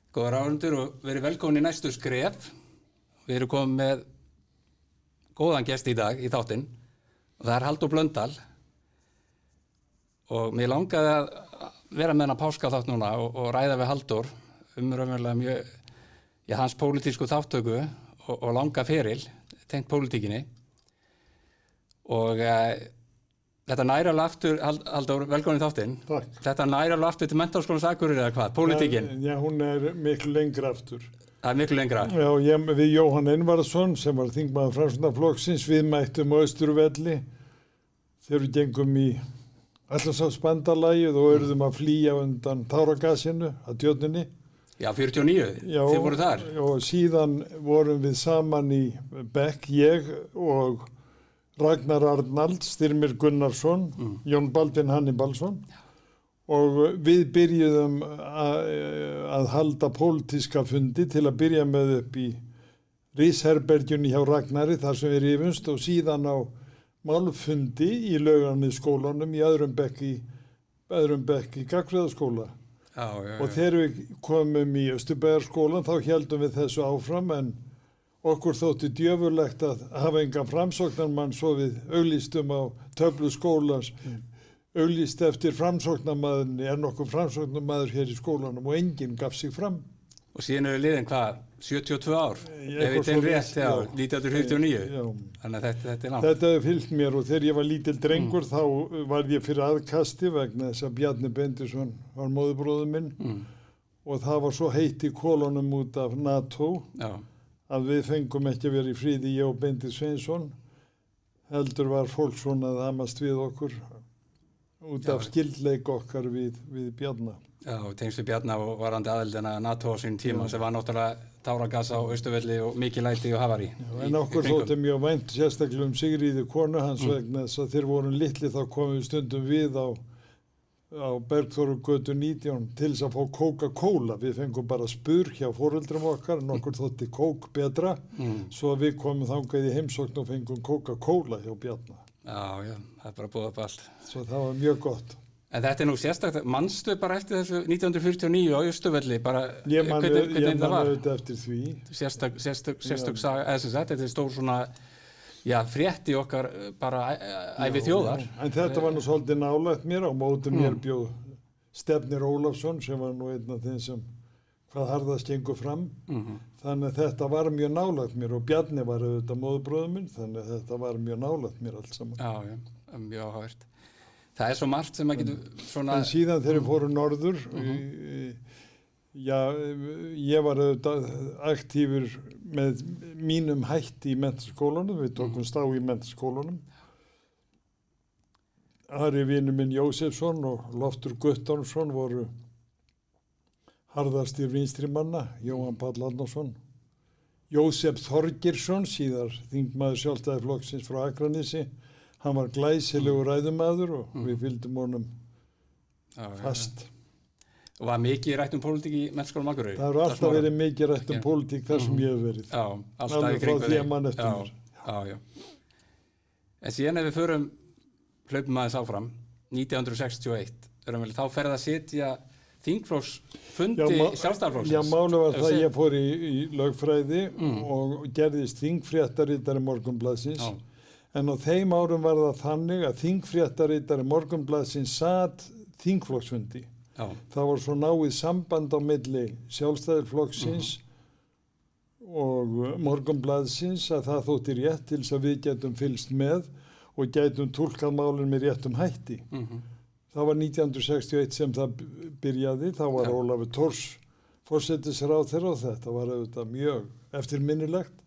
Góðar áhorfendur og verið velkomin í næstu skref. Við erum komin með góðan gest í dag í þáttinn og það Halldór Blöndal. Og mér langaði að vera með hennar páskaþátt núna og ræða við Halldór raunverulega mjög hans pólitísku þáttöku og langa feril tengt pólitíkinni. Og þetta næri alveg aftur, Halldór, velkomin í þáttinn. Takk. Þetta næri alveg aftur til Menntaskólans Akureyrar eða hvað, pólitíkin? Já, hún miklu lengra aftur. Það miklu lengra? Já, við Jóhann Einvarðsson, sem var þingmaður Framsóknarflokksins, við mættum á Austurvelli þegar við gengum í Atlantshafsbandalagið og urðum að flýja undan táragasinu að Tjörninni. Já, 49, þið voru þar. Já, og síðan vorum við saman í bekk, ég og Ragnar Arnalds, Styrmir Gunnarsson, Jón Baldvin Hannibalsson og við byrjuðum að halda pólitíska fundi til að byrja með upp í Rísherbergjunni hjá Ragnari þar sem við rifumst og síðan á málfundi í Laugarnesskólanum í öðrum bekk í Gagnfræðaskóla. Já. Og þegar við komum í Austurbæjarskólan þá héldum við þessu áfram en okkur þótti djöfurlegt að hafa engan framsóknarmann svo við auglýstum á töflu skólans, auglýst eftir framsóknarmaðurinn, nokkur framsóknarmaður hér í skólanum og enginn gaf sig fram. Og síðan eru liðin hvað, 72 ár? Ef við tegum rétt, já, 1949. Já. Þannig að þetta er langt. Þetta hefur fylgt mér og þegar ég var lítill drengur þá var ég fyrir aðkasti vegna þess að Bjarni Bendisson var móðurbróðir minn og það var svo heitt í kolunum út af NATO. Já. Að við fengum ekki að vera í fríði, ég og Bendit Sveinsson, heldur var fólk svona að hamast við okkur út af skyldleik okkar við Bjarna. Já, tengst við Bjarna og varandi aðildina NATO á sínum tíma sem var náttúrulega táragas á Austurvelli og mikið læti og hafari. En okkur þótti mjög vænt sérstaklega Sigríði konu hans vegna þess að þeir voru litli þá komum við stundum við á Bergþórugötu 19 til þess að fá Coca-Cola. Við fengum bara spur hjá foreldrum okkar en okkur þótti kók betra svo að við komum þangað í heimsókn og fengum Coca-Cola hjá Bjarna. Já, það er bara búið upp allt. Svo það var mjög gott. En þetta er nú sérstakt, manstu bara eftir þessu 1949 á Austurvelli, bara Ég man það var? auðvitað eftir því. Sérstök saga, þetta er stór svona, já, frétt í okkar bara ævi þjóðar. En þetta var nú svolítið nálægt mér, á móti mér bjóð Stefnir Ólafsson sem var nú einn af þeim sem hvað harðast gengur fram. Þannig að þetta var mjög nálægt mér og Bjarni var auðvitað móðurbróðir minn, þannig að þetta var mjög nálægt mér allt saman. Já, mjög áhugavert. Það er svo margt sem að getur svona... En síðan þegar við fórum norður, ég var auðvitað aktífur með mínum hætti í menntaskólanum, við tókumst á í menntaskólanum. Ari vinur minn Jósefsson og Loftur Guttormsson voru harðastir vinstrimanna, Jóhann Páll Árnason. Jósef Þorgeirsson, síðar þingmaður Sjálfstæðisflokksins frá Akranesi, hann var glæsilegur ræðumaður og við fylgdum honum fast. Og var mikið rætt pólitík í Menntaskólanum Akureyri? Það hefur alltaf verið mikið rætt pólitík þar sem ég hef verið. Já, alltaf í kringum því að mann eftir mér. Já. En síðan ef við hlaupum aðeins áfram, 1961, þá ferði að sitja þingflokksfundi Sjálfstæðisflokksins. Já, málið var það ég fór í lögfræði og gerðist þingfréttaritari Morgunblaðsins. En á þeim árum var það þannig að þingfréttaritari Morgunblaðsins sat þingflokksfundi. Það var svo náið samband á milli Sjálfstæðisflokksins og Morgunblaðsins að það þótti rétt til þess að við getum fylgst með og getum túlkað málin með réttum hætti. Það var 1961 sem það byrjaði, þá var Ólafur Thors forsætisráðherra og þetta var auðvitað mjög eftirminnilegt.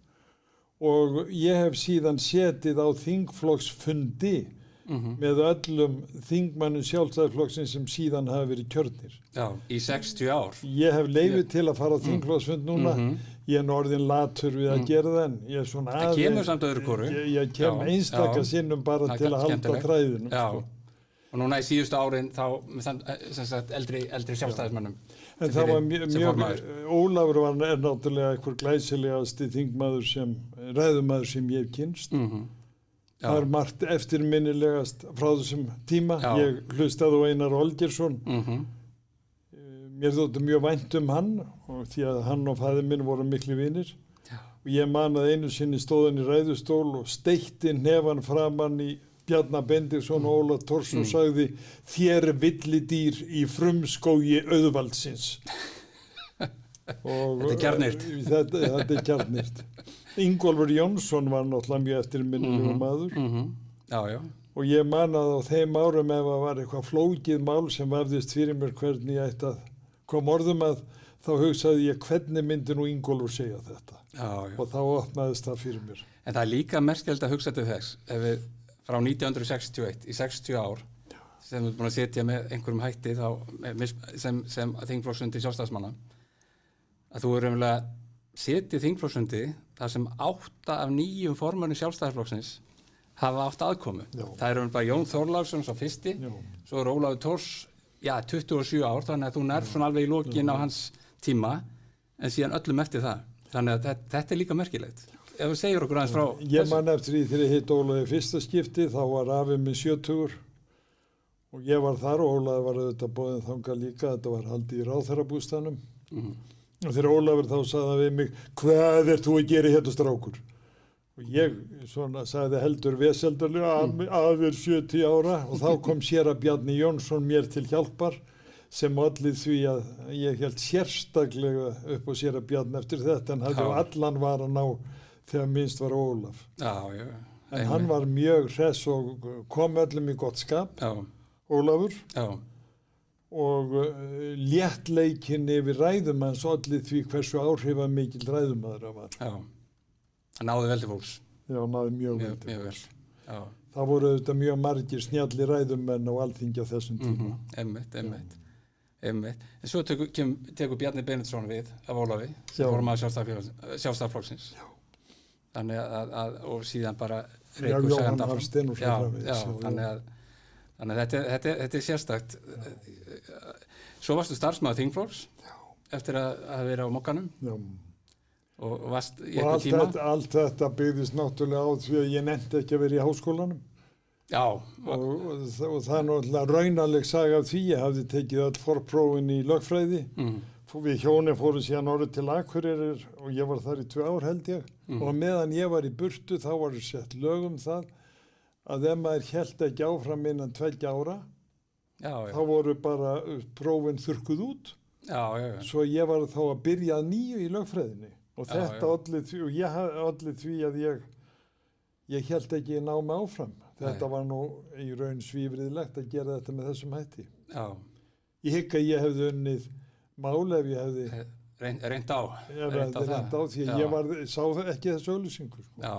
Og ég hef síðan setið á þingflokksfundi með öllum þingmönnum Sjálfstæðisflokksins sem síðan hafa verið kjörnir. Já, í 60 ár. Ég hef leyfi til að fara á þingflokksfund núna. Ég er orðinn latur við að gera það en ég er svona aðeins... Það kemur samt öðru hvoru. Ég kem einstaka sinnum bara til að halda þræðinum. Já, og núna í síðustu árin þá með eldri sjálfstæðismönnum. En það var mjög... Ólafur er náttúrulega einhver glæsilegasti ræðumaður sem ég hef kynnst. Það er margt eftirminnilegast frá þessum tíma. Ég hlustaði á Einar Olgeirsson mér þótti mjög vænt hann og því að hann og faðir minn voru miklu vinir. Og ég man að einu sinni stóð hann í ræðustól og steytti hnefan framan í Bjarna Benediktsson og Óla Thors og sagði þér villidýr í frumskógi auðvaldsins. Þetta er kjarnyrt. Þetta er kjarnyrt. Ingólfur Jónsson var náttúrulega mjög eftirminnilegur maður. Já, já. Og ég man að á þeim árum ef það var eitthvað flókið mál sem vafðist fyrir mér hvernig ég ætti að koma orðum að þá hugsaði ég hvernig myndi nú Ingólfur segja þetta. Já, já. Og þá opnaðist það fyrir mér. En það er líka merkilegt að hugsa til þess ef við frá 1961 í 60 ár sem við erum búin að setja með einhverjum hætti þá sem þingflokksfundi sjálfstæðismanna að þú raunverulega setið þingflokksfundi þar sem 8 af 9 formönnum sjálfstæðisflokksins hafa átt aðkomu. Já. Það er bara Jón Þorláksson svo fyrsti, svo er Ólafur Thors 27 ár, þannig að þú nærð svona alveg í lokin á hans tíma en síðan öllum eftir það. Þannig að þetta er líka merkilegt. Ef þú segir okkur aðeins frá Ég man eftir því þegar ég hitt Ólaði fyrsta skipti, þá var afi minn 70 og ég var þar og Ólaði var auðvitað boðinn þangað líka, þetta var haldið í ráðherrabústaðnum. Og þegar Ólafur þá sagði hann við mig, hvað ert þú að gera hérna strákur? Og ég svona sagði heldur veseldarlega, afi er 70 ára og þá kom séra Bjarni Jónsson mér til hjálpar sem olli því að ég held sérstaklega upp á séra Bjarni eftir þetta en hafði allan var að ná þegar minnst var Ólaf. Já, já. En hann var mjög hress og kom öllum í gott skap, Ólafur. Já. Og léttleikin yfir ræðumanns olli því hversu áhrifamikil ræðumaður það var. Já. Það náði vel til fólks. Já, náði mjög vel til fólks. Já. Það voru auðvitað mjög margir snjalli ræðumenn á Alþingi á þessum tíma. Einmitt. En svo tekur Bjarni Benediktsson við af Ólafi, sem formaður sjálfstæðisflokksins. Já. Þannig að og síðan bara reykur Jóhann Hafstein og svo framvegis. Já, þannig að þetta er sérstakt. Svo varstu starfsmaður þingflokks eftir að hafa verið á Mokkanum. Já. Og varst í einhver tíma. Allt þetta byggðist náttúrulega á því að ég nefndi ekki að vera í háskólanum. Já. Og það er náttúrulega raunaleg saga af því. Ég hafði tekið öll forprófin í lögfræði. Við hjónin fórum síðan orðið til Akureyrar og ég var þar í 2 ár held ég. Og meðan ég var í burtu þá var sett lög það að ef maður hélt ekki áfram innan 2 ára þá voru bara prófin þurrkuð út. Já. Svo ég var þá að byrja að nýju í lögfræðinni. Og þetta olli því, og ég olli því að ég held ekki ná mig áfram. Þetta var nú í raun svífriðlegt að gera þetta með þessum hætti. Já. Ég hygg að ég hefði unnið mál ef ég hefði... Reynt á. Reynt á því að ég sá ekki þessu auglýsingu. Sko. Já.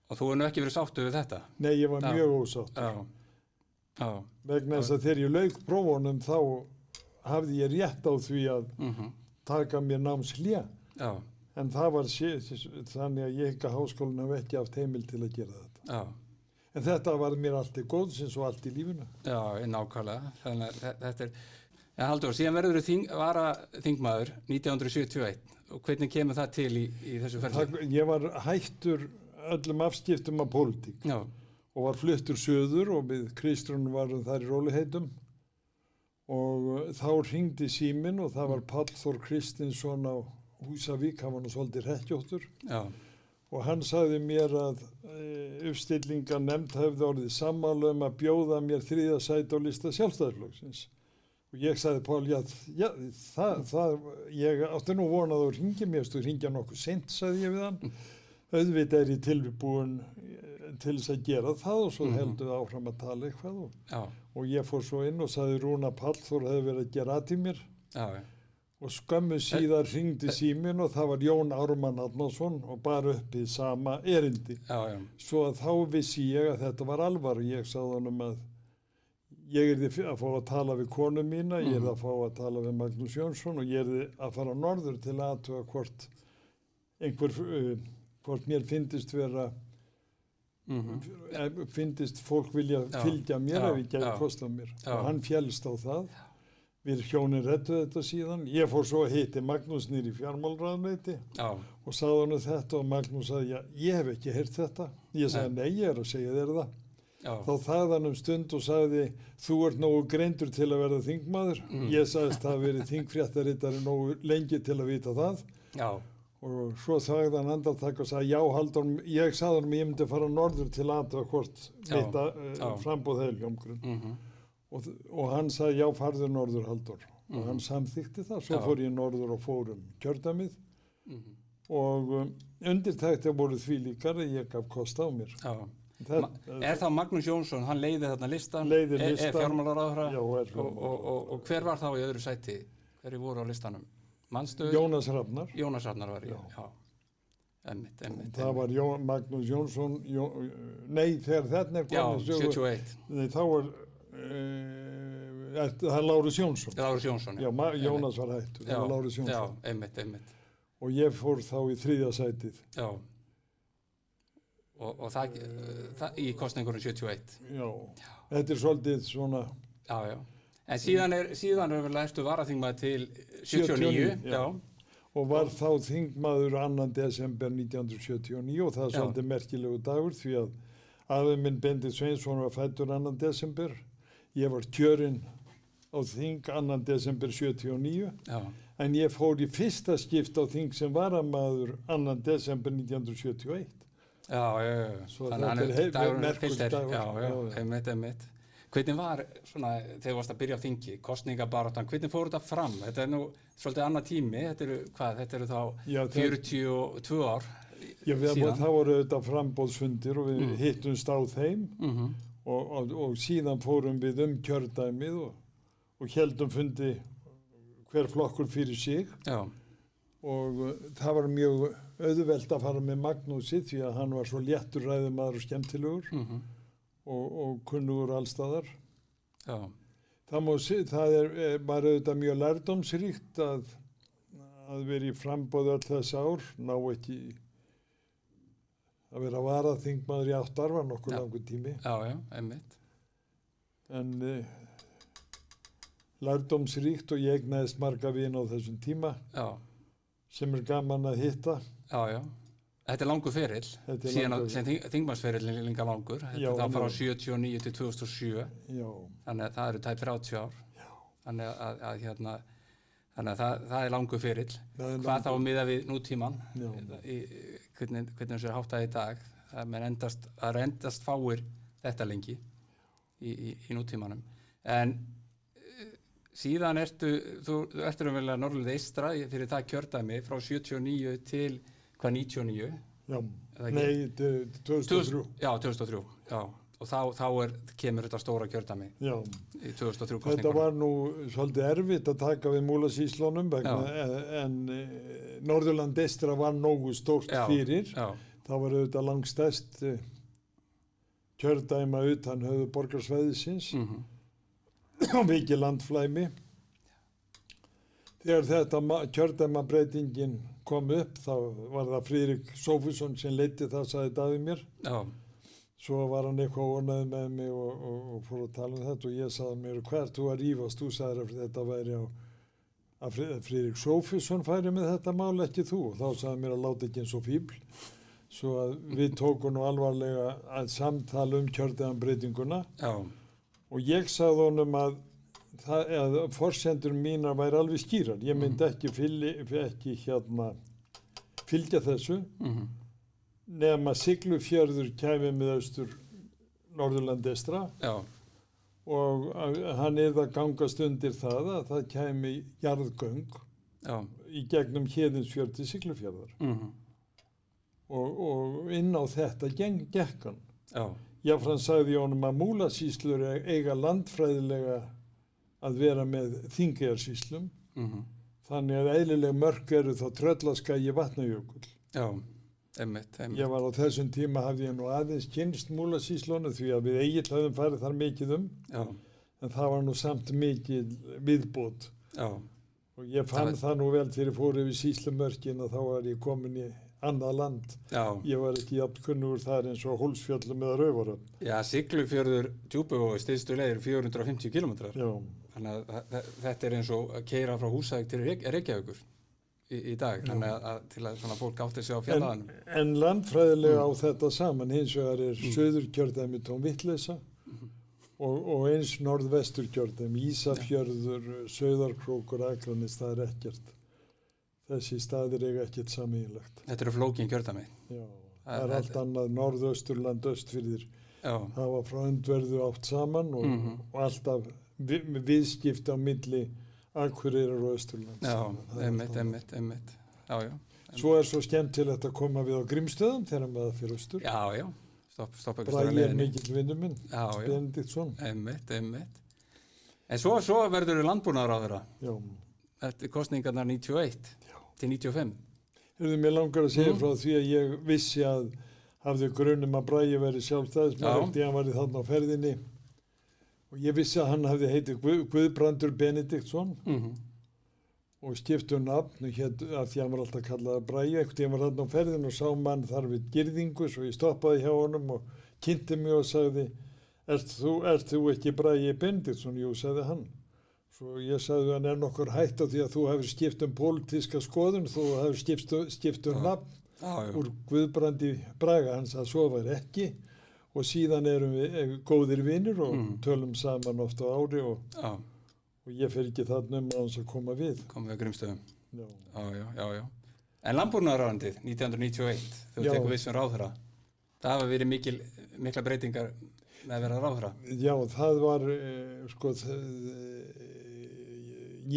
Og þú hefði nú ekki verið sáttur við þetta? Nei, ég var mjög ósáttur. Já. Vegna þess að þegar ég lauk prófunum þá hafði ég rétt á því að taka mér námshlé. Já. En það var þannig að ég hygg að háskólinn hafi ekki haft heimil til að gera þetta. Já. En þetta var mér allt til góðsins og allt í lífinu. Já, nákvæmlega. Þannig að þetta er... Ja, Halldór, síðan verður þú þingmaður 1971 og hvernig kemur það til í þessu ferli? Ég var hættur öllum afskiptum af pólitík og var fluttur suður og við Kristrún varum þar í rólegheitum og þá hringdi síminn og það var Páll Þór Kristinsson á Húsavík, hann var nú svolítið hrekkjóttur og hann sagði mér að uppstillingarnefnd hefði orðið sammála að bjóða mér 3. sæti á lista Sjálfstæðisflokksins. Og ég sagði Pál, ég átti nú vonað að hringja mér, þú hringja nokkuð seint, sagði ég við hann. Auðvitað er ég tilbúin til þess að gera það og svo heldur það áfram að tala eitthvað. Og ég fór svo inn og sagði Rúna Páll Þór hefði verið að gera að til mér. Og skömmu síðar hringdi síminn og það var Jón Ármann Árnason og bara upp í sama erindi. Svo að þá vissi ég að þetta var alvar og ég sagði honum að ég yrði að fá að tala við konu mína, ég yrði að fá að tala við Magnús Jónsson og ég yrði að fara norður til að athuga hvort mér fyndist vera, fyndist fólk vilja fylgja mér ef ég gæti kosta mér. Og hann féllst á það. Við hjónin redduð þetta síðan. Ég fór svo að hitti Magnús niður í fjármálaráðuneyti og sagði hann þetta og Magnús sagði, ég hef ekki heyrt þetta. Ég sagði, nei, ég er að segja þér það. þá þagði hann stund og sagði, þú ert nógu greindur til að verða þingmaður. Ég sagðist það verið þingfréttaritari nógu lengi til að vita það. Já. Og svo sagði hann andartak og sagði, já Halldór, ég sagði hann ég myndi fara norður til aðra hvort mitt frambúð heiljómgrunn. Og hann sagði, já farðu norður Halldór. Og hann samþykti það. Svo fór ég norður og fór kjördæmið. Og undirtæktir voru því líkar að ég gaf kost á mér. Er þá Magnús Jónsson, hann leiði þarna listan, er fjármálaráðherra og hver var þá í öðru sæti? Hverju voru á listanum? Manstu? Jónas Hrafnar. Jónas Hrafnar var já. Einmitt. Það var Magnús Jónsson, nei þegar þetta er komið. Já, 71. Nei, þá var, það er Lárus Jónsson. Lárus Jónsson, já. Jónas var hættur, það var Lárus Jónsson. Já, einmitt. Og ég fór þá í 3. sætið. Já. Og það í kosningunum 71. Já, þetta er svolítið svona... Já. En síðan ertu varaþingmaður til 79. Já. Og var þá þingmaður 2. desember 1979 og það er svolítið merkilegu dagur því að afi minn Bendit Sveinsson var fæddur 2. desember. Ég var kjörinn á þing 2. desember 79. Já. En ég fór í fyrsta skipt á þing sem varamaður 2. desember 1971. Já. Svo þannig að dagur merkur dagur. Já, einmitt. Hvernig var svona, þegar þú varst að byrja á þingi, kosningabaráttan, hvernig fór þetta fram? Þetta er nú svolítið annað tími, þetta eru þá 42 ár síðan. Það voru þetta frambóðsfundir og við hittumst á þeim og síðan fórum við kjördæmið og héldum fundi hver flokkur fyrir sig. Já. Og það var mjög auðvelt að fara með Magnúsi því að hann var svo léttur ræðumaður og skemmtilegur. Og kunnugur allstaðar. Já. Það var auðvitað mjög lærdómsríkt að vera í framboði öll þessi ár, ná ekki að vera varaþingmaður í 8 ár var nokkuð langur tími. Já, einmitt. En lærdómsríkt og ég eignaðist marga vini á þessum tíma sem gaman að hitta. Já. Þetta er langur ferill, síðan sem þingmannsferillin er líka langur, þetta þá frá 79 til 2007, þannig að það eru tæp 30 ár, þannig að það er langur ferill. Hvað þá miðað við nútíman, hvernig þessu er háttað í dag, það endast fáir þetta lengi í nútímanum. En síðan þú ertu umverulega Norðurleið eystra fyrir það kjördæmi frá 79 til 99? Já, nei, 2003. Já, 2003, já. Og þá kemur þetta stóra kjördæmi í 2003 kosningunum. Þetta var nú svolítið erfitt að taka við Múlasýslunum en Norðurland eystra var nógu stórt fyrir. Já. Það var auðvitað langstærst kjördæma utan höfuðborgarsvæðisins og mikið landflæmi. Þegar þetta kjördæmabreytingin kom upp, þá var það Friðrik Sófusson sem leiddi það, sagði Davíð mér. Já. Svo var hann eitthvað ónæði með mig og fór að tala þetta og ég sagði mér, hvert þú að rífast, þú sagði að þetta væri að Friðrik Sófusson færi með þetta mál, ekki þú. Og þá sagði mér að láta ekki eins og fíbl. Svo að við tókum nú alvarlega að samtala kjördæmabreytinguna. Já. Og ég sagði honum að forsendur mínar væri alveg skýrar. Ég myndi ekki fylgja þessu nema Siglufjörður kæmi með austur Norðurland eystra og hann að gangast undir það að það kæmi jarðgöng í gegnum Héðinsfjörð til Siglufjörðar og inn á þetta gekk hann. Jafnframt sagði ég honum að Múlasýslur eiga landfræðilega að vera með Þingeyjarsýslum þannig að eðlileg mörk eru þá Tröllaskagi Vatnajökull. Já, einmitt. Ég var á þessum tíma hafði ég nú aðeins kynnst Múlasýslunum því að við Egill höfum farið þar mikið en það var nú samt mikið viðbót. Já. Og ég fann það nú vel þegar ég fór yfir Sýslumörkin og þá var ég komin í annað land. Já. Ég var ekki jafn kunnugur þar eins og Hólsfjöllum eða Raufarhöfn. Já, Siglufjörður Djúpivogur stystu leið 450 km. Já. Þannig að þetta er eins og að keyra frá Húsavík til Reykjavíkur í dag, þannig að til að svona fólk átti sig á fjarlæðanum. En landfræðilega á þetta saman, hins vegar Suðurkjördæmi tóm vitleysa og eins norðvesturkjördæmi, Ísafjörður, Sauðárkrókur, Akranes, það ekkert. Þessi staðir eiga ekkert sameiginlegt. Þetta eru flókin kjördæmi. Já, það allt annað, Norðausturland, Östfirðir, hafa frá öndverðu átt saman og alltaf viðskipti á milli Akureyrar og Östurlands. Já, einmitt. Já. Svo svo skemmtilegt að koma við á Grímsstöðum þegar maður fyrir austur. Já. Stoppa ykkur Bragi mikill vinur minn, Benediktsson. Einmitt. En svo verður landbúnaðarráðherra. Já. Eftir kosningarnar 91 til 95. Mér langar að segja frá því að ég vissi að hafði grunum að Bragi verið sjálfstæðismaður eftir að hann var þarna á ferðinni. Og ég vissi að hann hafði heitið Guðbrandur Benediktsson og skipti nafn af því að hann var alltaf kallað Bragi. Einhvern tímann var þarna á ferðinu og sá mann þar við girðingu, svo ég stoppaði hjá honum og kynnti mig og sagði, ert þú ekki Bragi Benediktsson? Jú, sagði hann. Svo ég sagði hann nokkur hætt á því að þú hefur skipt pólitíska skoðun, þú hefur skipt nafn úr Guðbrandi Braga. Hann sagði, svo var ekki. Og síðan erum við góðir vinir og tölum saman oft á ári og ég fer ekki þarna að hans að koma við. Koma við á Grímsstöðum. Já. En landbúnaðarráðuneytið 1991, þú tekur við sem ráðherra. Það hafa verið mikla breytingar með að vera ráðherra. Já, það var,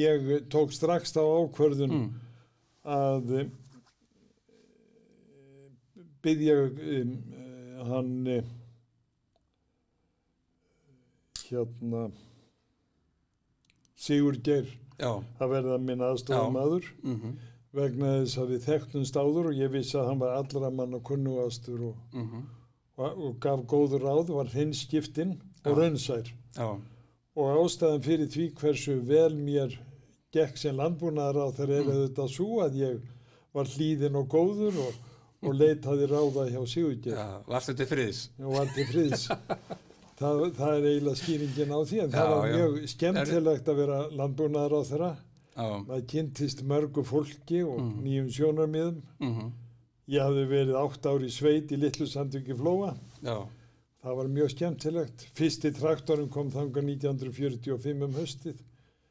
ég tók strax þá ákvörðun að biðja hann Sigurgeir að verða minn aðstofamaður vegna þess að við þekktumst áður og ég vissi að hann var allra manna kunnugastur og gaf góður ráð, var hreinskiptinn og raunsær. Og ástæðan fyrir því hversu vel mér gekk sem landbúnaðarráðherra auðvitað svo að ég var hlýðinn og góður og leitaði ráða hjá Sigurgeir. Já, varstu til friðs? Já, var til friðs. Það eiginlega skýringin á því, en það var mjög skemmtilegt að vera landbúnaðarráðherra. Það kynntist mörgu fólki og nýjum sjónarmiðum. Ég hafði verið 8 ár í sveit í Litlu Sandvík í Flóa. Það var mjög skemmtilegt. Fyrsti traktorinn kom þangað 1945 haustið.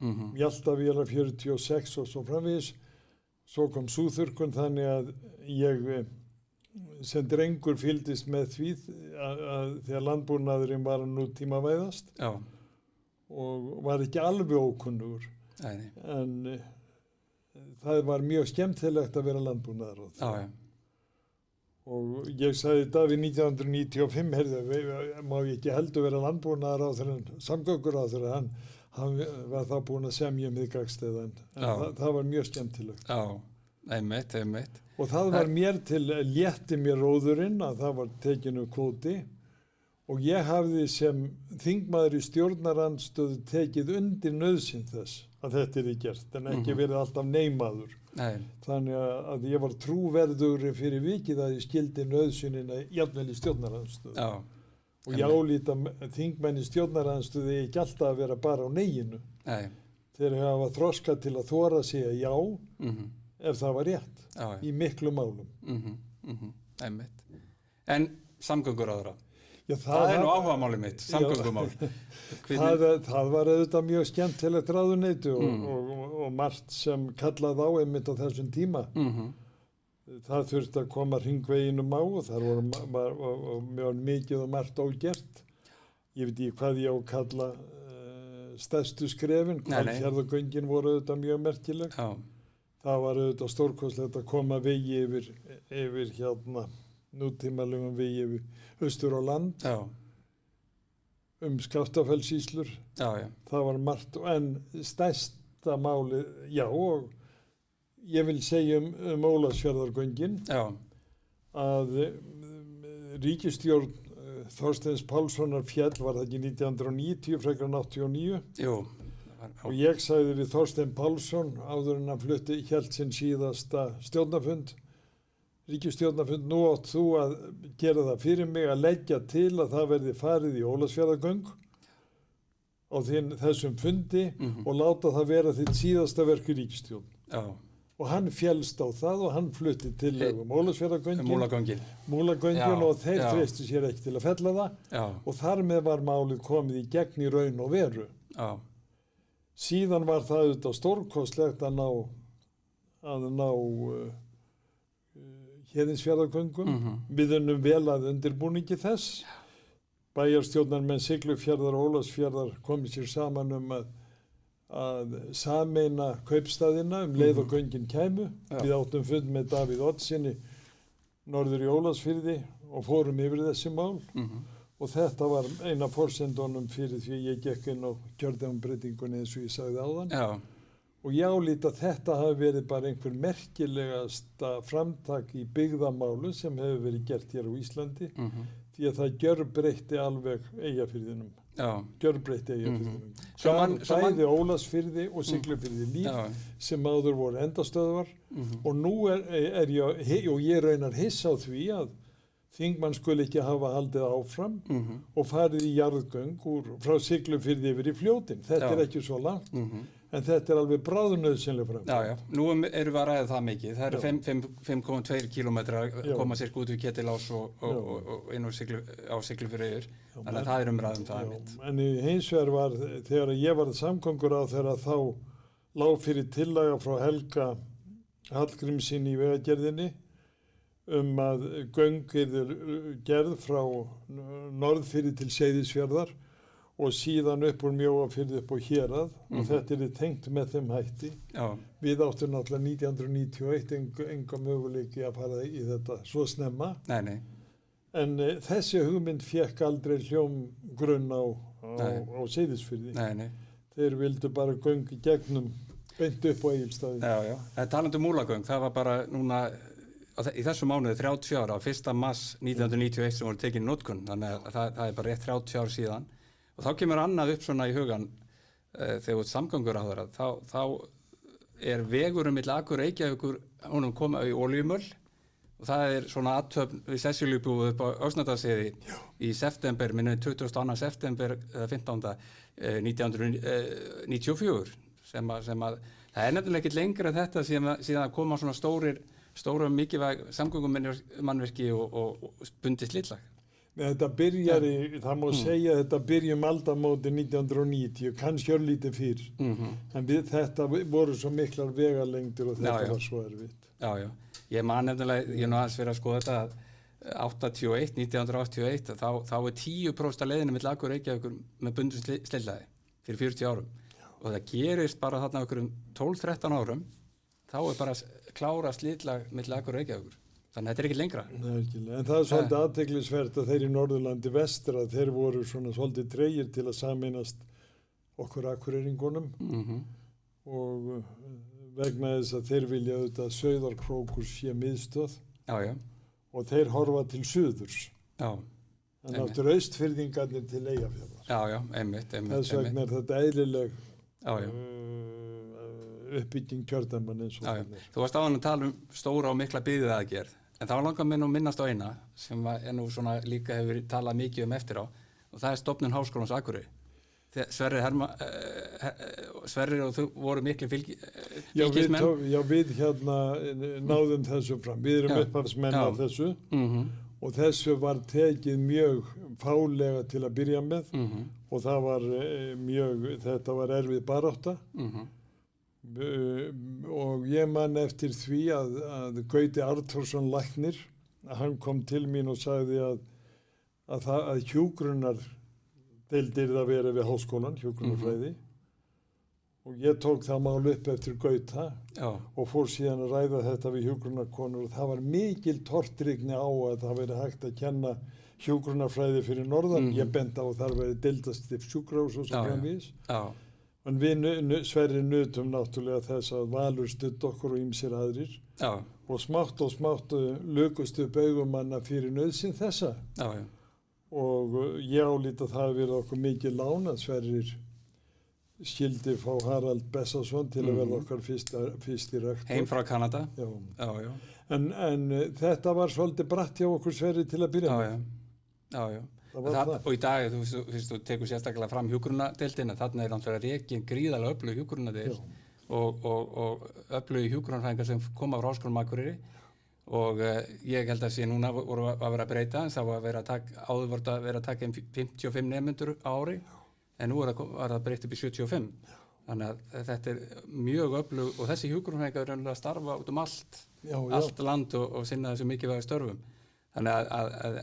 Mjaltavélar 46 og svo framvegis. Svo kom súþurrkun þannig að ég sem drengur fylgdist með því að þegar landbúnaðurinn var að nútímavæðast og var ekki alveg ókunnugur. En það var mjög skemmtilegt að vera landbúnaðarráðherra. Og ég sagði Davíð 1995, má ég ekki heldur vera landbúnaðarráðherra en samgönguráðherra, hann var þá búinn að semja miðgangsstæða en það var mjög skemmtilegt. Einmitt. Og það var mér til létti mér róðurinn að það var tekinu kvóti og ég hafði sem þingmaður í stjórnarandstöðu tekið undir nauðsyn þess að þetta gert en ekki verið alltaf neymaður. Þannig að ég var trúverður fyrir vikið að ég skildi nauðsynina jafnvel í stjórnarandstöðu. Og ég álíta þingmenn í stjórnarandstöðu ekki alltaf að vera bara á neyinu. Þeir hafa þroska til að þora að segja já ef það var rétt í miklu málum. Einmitt. En samgönguráðherra? Það nú áhugamálið mitt, samgöngumál. Það var auðvitað mjög skemmtilegt ráðuneyti og margt sem kallaði á einmitt á þessum tíma. Það þurfti að koma hringveginum á og þar voru mjög mikið og margt ógert. Ég veit ekki hvað ég á að kalla stærstu skrefin, Hvalfjarðargöngin voru auðvitað mjög merkileg. Það var auðvitað stórkostlegt að koma vegi yfir nútímalegum vegi yfir austur á land Skaftafellssýslur. Það var margt en stærsta máli, og ég vil segja Ólafsfjarðargöngin að ríkisstjórn Þorsteins Pálssonar féll var það ekki 1990 frekar en 89. Og ég sagði við Þorstein Pálsson áður en hann hélt sinn síðasta ríkisstjórnarfund, nú átt þú að gera það fyrir mig að leggja til að það verði farið í Ólafsfjarðargöng á þessum fundi og láta það vera þitt síðasta verk í ríkisstjórn. og hann félst á það og hann flutti tillögu Ólafsfjarðargöngin, Múlagöngin og þeir treystu sér ekki til að fella það og þar með var málið komið í gegn í raun og veru. Já. Síðan var það auðvitað stórkostlegt að ná Héðinsfjarðargöngum. Við unnum vel að undirbúningi þess. Bæjarstjórnarmenn Siglufjarðar og Ólafsfjarðar komið sér saman að sameina kaupstaðina leið og göngin kæmu. Við áttum fund með Davíð Oddssyni norður í Ólafsfirði og fórum yfir þessi mál. Og þetta var eina forsendunum fyrir því ég gekk inn á kjördæmabreytingunni eins og ég sagði áðan. Já. Og ég álít að þetta hafi verið bara einhver merkilegasta framtak í byggðamálu sem hefur verið gert hér á Íslandi. Því að það gjörbreytti alveg Eyjafirðinum. Gjörbreytti Eyjafirðinum. Bæði Ólafsfirði og Siglufirði líf sem áður voru endastöðvar. Og nú er ég raunar hissa á því að þingmann skuli ekki hafa haldið áfram og farið í jarðgöng frá Siglufirði yfir í Fljótin. Þetta er ekki svo langt. En þetta er alveg bráðnauðsynleg framtíð. Já. Nú erum við að ræða það mikið. Það eru 5,2 kilometrar að koma sér út við Ketilás og inn á Siglufirði yfir. Þannig að það er umræðum það mitt. En hins vegar var, þegar ég var samgönguráðherra þá lá fyrir tillaga frá Helga Hallgrímssyni í Vegagerðinni að göng yrðu gerð frá Norðfirði til Seyðisfjarðar og síðan upp úr Mjóafirði upp á Hérað og þetta er tengt með þeim hætti. Við áttum náttúrulega 1991 enga möguleiki að fara í þetta svo snemma. Nei. En þessi hugmynd fékk aldrei hljómgrunn á Seyðisfirði. Nei. Þeir vildu bara göng í gegnum beint upp á Egilsstaði. Já. Talandi Múlagöng, það var bara núna í þessu mánuði 30 ára, 1. mars 1991 sem voru tekin í notkun, þannig að það er bara rétt 30 ár síðan. Og þá kemur annað upp svona í hugan þegar þú ert samgönguráðherra, þá er vegurinn milli Akureyrar og Reykjavíkur honum koma í olíumöl og það er svona athöfn við Sessilíubúið upp á Öxnadalsheiði í september, minnum 22. september 15. 1994 sem að það er nefnilega ekki lengra þetta síðan að koma svona stóra mikilvæg samgöngumannvirki og bundið slitlag. Þetta byrjar það má segja að þetta byrjum aldamóti 1990, kannski örlítið fyrr. En þetta voru svo miklar vegalengdir og þetta var svo erfitt. Já. Ég man nefnilega, ég nú aðeins fyrir að skoða þetta 1981, þá er 10% af leiðinni milli Akureyrar og Reykjavíkur með bundnu slitlaði fyrir 40 árum. Og það gerist bara þarna okkur 12-13 árum, þá er bara klára slitlag milli Akureyrar og Reykjavíkur. Þannig að þetta er ekki lengra. Nei, ekki. En það er svolítið athyglisvert að þeir í Norðurlandi vestra, þeir voru svona svolítið tregir til að sameinast okkur akureyringunum og vegna þess að þeir vilja auðvitað Sauðárkrókur sé miðstöð og þeir horfa til suðurs. En áttur austfirðingarnir til Eyjafjarðar. Já, einmitt. Þess vegna er þetta eðlileg uppbygging kjördæmanna eins og þannig. Þú varst áðan að tala stóra og mikla byggðaaðgerð, en það var langar mér nú minnast á eina sem er nú svona líka hefur talað mikið eftir á og það er stofnun Háskólans á Akureyri. Sverrir og þú voru miklu fylgismenn. Já, við náðum þessu fram. Við erum upphafsmenn af þessu og þessu var tekið mjög fálega til að byrja með og það var þetta var erfið barátta. Og ég man eftir því að Gauti Artúrsson læknir, hann kom til mín og sagði að hjúkrunardeildir það verið við háskólan, hjúkrunarfræði og ég tók það mál upp eftir Gauta og fór síðan að ræða þetta við hjúkrunarkonur og það var mikil tortryggni á að það verið hægt að kenna hjúkrunarfræði fyrir norðan. Ég benti á að það verið deildastift sjúkrahús og svo framvegis. En við Sverrir nutum náttúrulega þess að Valur studd okkur og ýmsir aðrir og smátt lukustu baugumanna fyrir nauðsyn þessa. Og ég álít að það hafi verið okkur mikið lán að Sverrir skildi fá Harald Bessason til að verða okkar fyrsti rektor. Heim frá Kanada. Já. En þetta var svolítið bratt hjá okkur Sverrir til að byrja með. Já. Og í dag, þú tekur sérstaklega fram hjúkrunadeildina, þarna er náttúrulega rekin gríðarlega öflug hjúkrunadeild og öflugi hjúkrunarfræðingar sem koma frá Háskólanum á Akureyri og ég held að sé núna voru að vera að breyta en það var að vera að taka, áður voru að vera að taka 55 nemendur á ári en nú var það breytt upp í 75. Þannig að þetta mjög öflug og þessi hjúkrunarfræðingar eru raunverulega að starfa út allt land og sinna þessu mikilvæga störfum. Þannig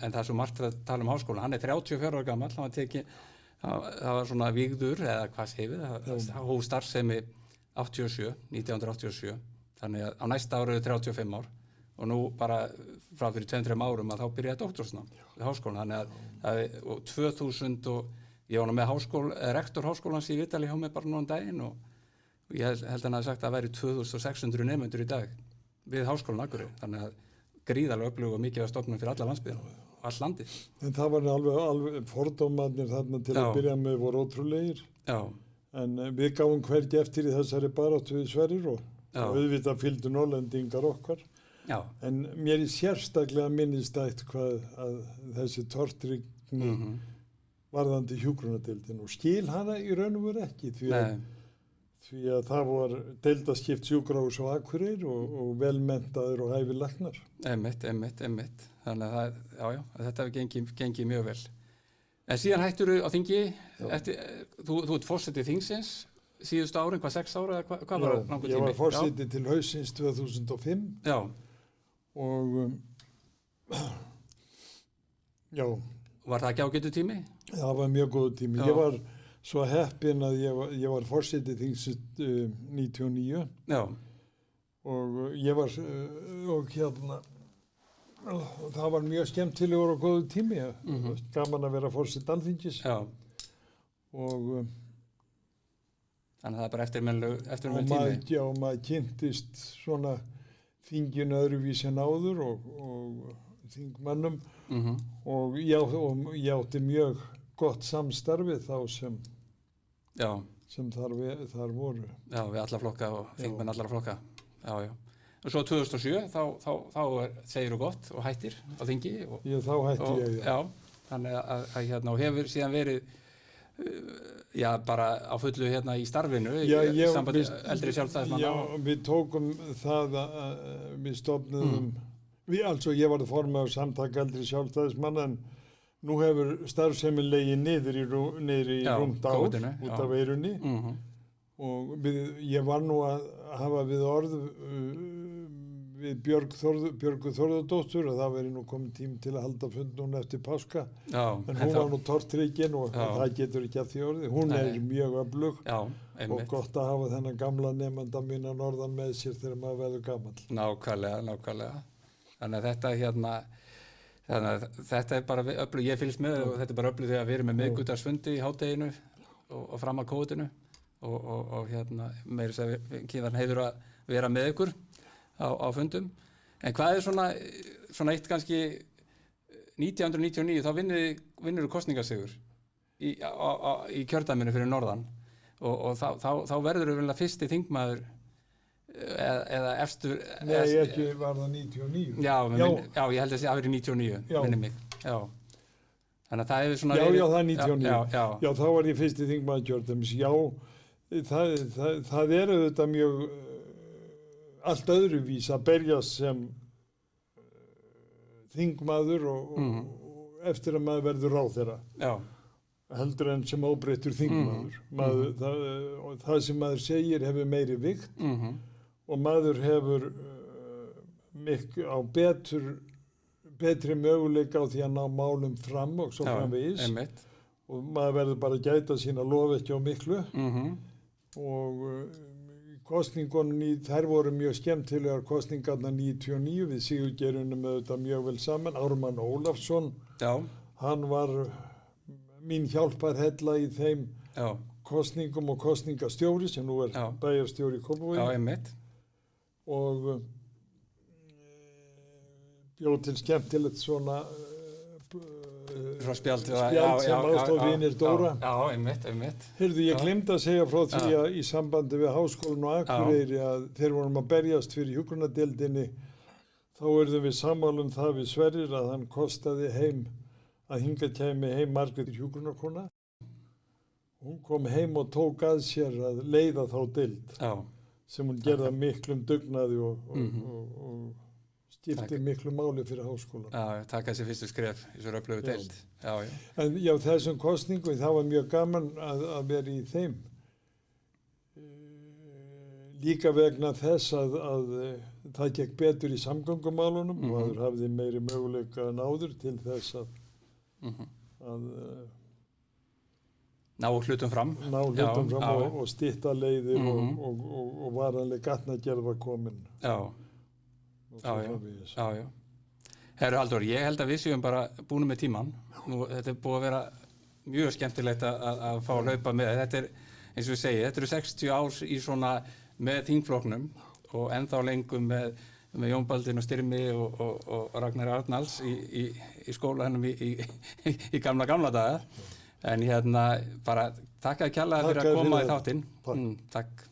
en það er svo margt að tala Háskólann. Hann 34 ára gamall, það var svona vígður eða hvað segir við, það hóf starfsemi 1987. Þannig að á næsta ári 35 ár og nú bara frá fyrir 2-3 árum að þá byrjaði doktorsnám við Háskólann. Þannig að 2000 og ég var nú með rektor Háskólans í Vitali hjá mig bara nú daginn og ég held hann hafi sagt að það væri 2600 nemendur í dag við Háskólann Akureyri. Þannig að gríðarlega öflug og mikilvæg stofnun fyrir alla landsbyggðina og allt landið. En það var alveg fordómarnir þarna til að byrja með voru ótrúlegir. Já. En við gáum hvergi eftir í þessari baráttu við Sverrir og auðvitað fylgdu Norrlendingar okkar. Já. En mér sérstaklega minnistætt hvað að þessi tortryggni varðandi hjúkrunardeildin og skil hana í raun og veru ekki því að það var deildaskipt sjúkrahús á Akureyri og velmenntaður og hæfir læknar. Einmitt. Þannig að þetta hefur gengið mjög vel. En síðan hætturðu á þingi, þú ert forseti þingsins síðustu árin, hvað 6 ára eða hvað var langur tími? Ég var forseti til haustsins 2005. Já. Og já. Var það ekki ágætur tími? Það var mjög góð tími. Ég var svo heppinn að ég var forseti þingsins 99. Já. Og ég var, það var mjög skemmtilegur og góður tími. Gaman að vera forseti Alþingis. Já. Og þannig að það er bara eftirminnilegur tími. Já, maður kynntist svona þinginu öðruvísi en áður og þingmannum og ég átti mjög gott samstarfið þá sem þar voru. Já, við alla flokka og þingmenn allra flokka. Já. Og svo 2007 þá segir þú gott og hættir á þingi. Já, þá hætti ég. Já, þannig að og hefur síðan verið bara á fullu í starfinu í sambandi eldri sjálfstæðismanna. Já, við tókum það að við stofnuðum ég var formaður samtaka eldri sjálfstæðismanna en nú hefur starfsemin legið niður í rúmt ár út af veirunni og ég var nú að hafa við orð við Björgu Þórðardóttur að það veri nú komið tími til að halda fund núna eftir páska en hún var nú tortryggin og það getur ekki að því orði. Hún mjög öflug og gott að hafa þennan gamla nemanda mína norðan með sér þegar maður verður gamall. Nákvæmlega. Þannig að þetta bara öflug, ég fylgst með og þetta bara öflug þegar við erum með miðvikudagsfundi í hádeginu og fram að kóðinu og meira þess að kynðarinn heiður að vera með ykkur á fundum. En hvað svona eitt kannski 1999 þá vinnur kosningasigur í kjördæminu fyrir norðan og þá verður þú vel fyrsti þingmaður eða efstur ekki var það 99 já, ég held að það hafi verið 99 minni mig, já þannig að það hefur svona já, það er 99 já, þá var ég fyrsti þingmaður kjördæmis það er auðvitað mjög allt öðruvís að berjast sem þingmaður og eftir að maður verður ráðherra heldur en sem óbreyttur þingmaður það sem maður segir hefur meiri vigt og maður hefur á betri möguleika á því að ná málum fram og svo framvegis og maður verður bara að gæta sín að lofa ekki á miklu og kosningunum þær voru mjög skemmtilegar kosningarna 99 við Sigurgeirunum auðvitað mjög vel saman. Ármann Ólafsson hann var mín hjálparhella í þeim kosningum og kosningastjóri sem nú bæjarstjóri í Kópavogi og bjóð til skemmtilegt svona spjald sem ástóð vinir Dóra. Einmitt. Heyrðu, ég gleymdi að segja frá því að í sambandi við Háskólann og Akureyri að þeir vorum að berjast fyrir hjúkrunardeildinni þá urðum við sammála það við Sverrir að hann kostaði heim að hingað kæmi heim Margrét hjúkrunarkona. Hún kom heim og tók að sér að leiða þá deild. sem hún gerði af miklum dugnaði og skipti miklu máli fyrir háskólan. Já, taka þessi fyrstu skref í svo öflugu deild. Já. En já, þessum kosningum, það var mjög gaman að vera í þeim. Líka vegna þess að það gekk betur í samgöngumálunum og það hafði meiri möguleika en áður til þess að ná hlutum fram. Ná hlutum fram og stytta leiðir og varanleg gatnagerð var komin. Já. Herru Halldór, ég held að við séum bara búin með tímann. Þetta er búið að vera mjög skemmtilegt að fá að hlaupa með. Þetta er, eins og við segja, þetta eru 60 ár í svona með þingflokknum og ennþá lengum með Jón Baldvin og Styrmi og Ragnar Arnalds í skólanum í gamla daga. En bara þakka kærlega fyrir að koma í þáttinn. Takk. Takk.